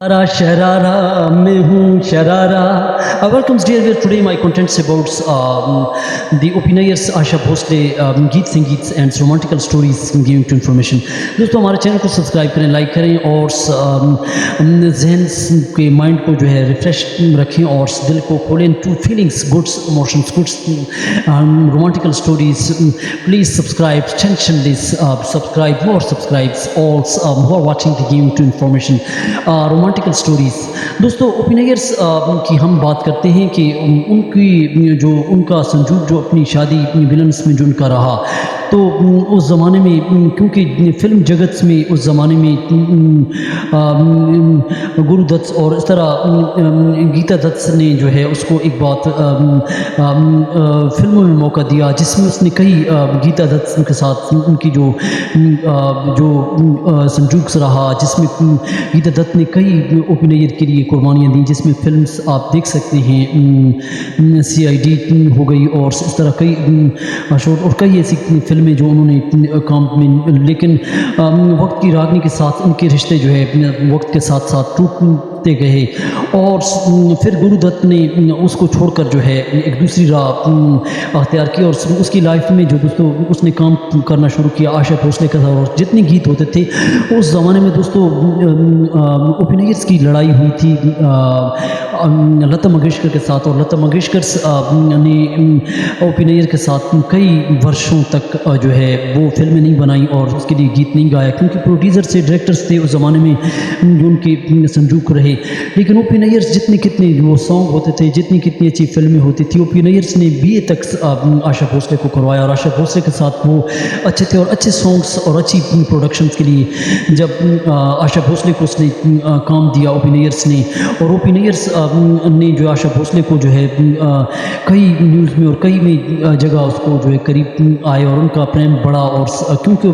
शरारा शरारा मैं हूँ sharara. Welcome dear viewer. Today my contents about the opinioners आशा भोसले, गीत संगीत and romantical stories giving to information. दोस्तों हमारे चैनल को सब्सक्राइब करें, लाइक करें और जहन के माइंड को जो है रिफ्रेश रखें और दिल को खोलें to feelings, goods emotions, goods romantical stories. Please subscribe, tension this, subscribe, more subscribes, all who are watching the giving to information. Romantical stories. दोस्तों ओपिनियर्स की हम बात करते हैं कि उनकी जो उनका संजू जो अपनी शादी विलन्स में जो उनका रहा, तो उस ज़माने में क्योंकि फ़िल्म जगत में उस ज़माने में गुरुदत्त और इस तरह गीता दत्त ने जो है उसको एक बात फ़िल्मों में मौका दिया जिसमें उसने कई गीता दत्त के साथ उनकी जो संजूक रहा, जिसमें गीता दत्त ने कई ओपिनियर के लिए कुर्बानियाँ दी, जिसमें फ़िल्म्स आप देख सकते हैं CID हो गई और इस तरह कई शोट और कई ऐसी फिल्में जो उन्होंने काम में, लेकिन वक्त की रागनी के साथ उनके रिश्ते जो है वक्त के साथ साथ टूटते गए और फिर गुरुदत्त ने उसको छोड़कर जो है एक दूसरी राह अख्तियार की और उसकी लाइफ में जो दोस्तों उसने काम करना शुरू किया आशा भोसले का था. और जितने गीत होते थे उस ज़माने में दोस्तों ओपिनियर्स की लड़ाई हुई थी लता मंगेशकर के साथ, और लता मंगेशकर ने ओपिनियर के साथ कई वर्षों तक जो है वो फिल्में नहीं बनाई और उसके लिए गीत नहीं गाया क्योंकि प्रोड्यूसर से डायरेक्टर्स थे उस ज़माने में जो उनके संजूक रहे. लेकिन ओपिनियर्स जितने कितने वो सॉन्ग होते थे, जितनी कितनी अच्छी फिल्में होती थी, ओपिनियर्स ने BA तक आशा भोसले को करवाया और आशा भोसले के साथ वो अच्छे थे और अच्छे सॉन्ग्स और अच्छी प्रोडक्शंस के लिए जब आशा भोसले को उसने काम दिया ओपिनियर्स ने, और ओपिनियर्स ने जो आशा भोसले को जो है कई न्यूज़ में और कई में जगह उसको जो है करीब आए और उनका प्रेम बढ़ा. और क्योंकि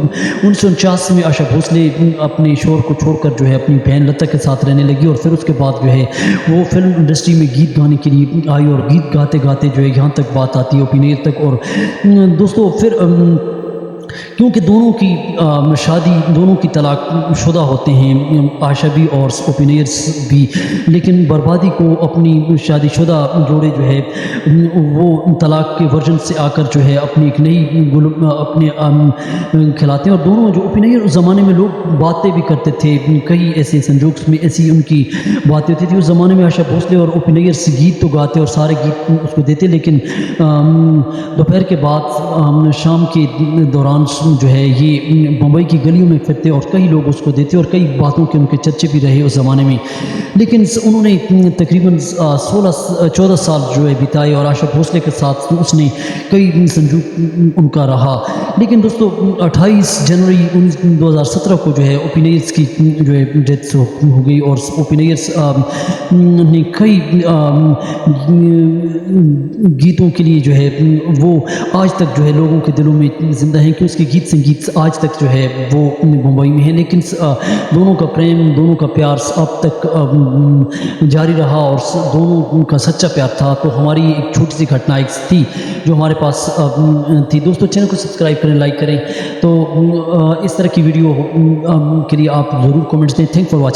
1949 में आशा भोसले अपने शोहर को छोड़कर जो है अपनी बहन लता के साथ रहने लगी और फिर उसके बाद जो है वो फिल्म इंडस्ट्री में गीत गाने के लिए आई और गीत गाते गाते जो है यहाँ तक बात आती है ओपिनियर तक. और दोस्तों फिर क्योंकि दोनों की शादी, दोनों की तलाक शुदा होते हैं, आशा भी और ओपिनियर्स भी, लेकिन बर्बादी को अपनी शादीशुदा जोड़े जो है वो तलाक के वर्जन से आकर जो है अपनी एक नई अपने खिलाते हैं. और दोनों जो ओपिनियर उस ज़माने में लोग बातें भी करते थे, कई ऐसे संजोग्स में ऐसी उनकी बातें होती थी. उस ज़माने में आशा भोसले और ओपिनियर्स गीत तो गाते और सारे गीत उसको देते, लेकिन दोपहर के बाद शाम के दौरान जो है ये मुंबई की गलियों में फिरते और कई लोग उसको देते और कई बातों के उनके चर्चे भी रहे उस ज़माने में. लेकिन उन्होंने तकरीबन 14 साल जो है बिताए और आशा भोसले के साथ उसने कई संजूक उनका रहा. लेकिन दोस्तों 28 जनवरी 2017 को जो है ओपिनियर्स की जो है डेथ हो गई और ओपिनियर्स ने कई गीतों के लिए जो है वो आज तक जो है लोगों के दिलों में ज़िंदा हैं कि उसके गीत संगीत आज तक जो है वो मुंबई में है. लेकिन दोनों का प्रेम, दोनों का प्यार अब तक जारी रहा और दोनों का सच्चा प्यार था. तो हमारी एक छोटी सी घटना एक थी जो हमारे पास थी. दोस्तों चैनल को सब्सक्राइब करें, लाइक करें. तो इस तरह की वीडियो के लिए आप ज़रूर कमेंट्स दें. Thank for watching.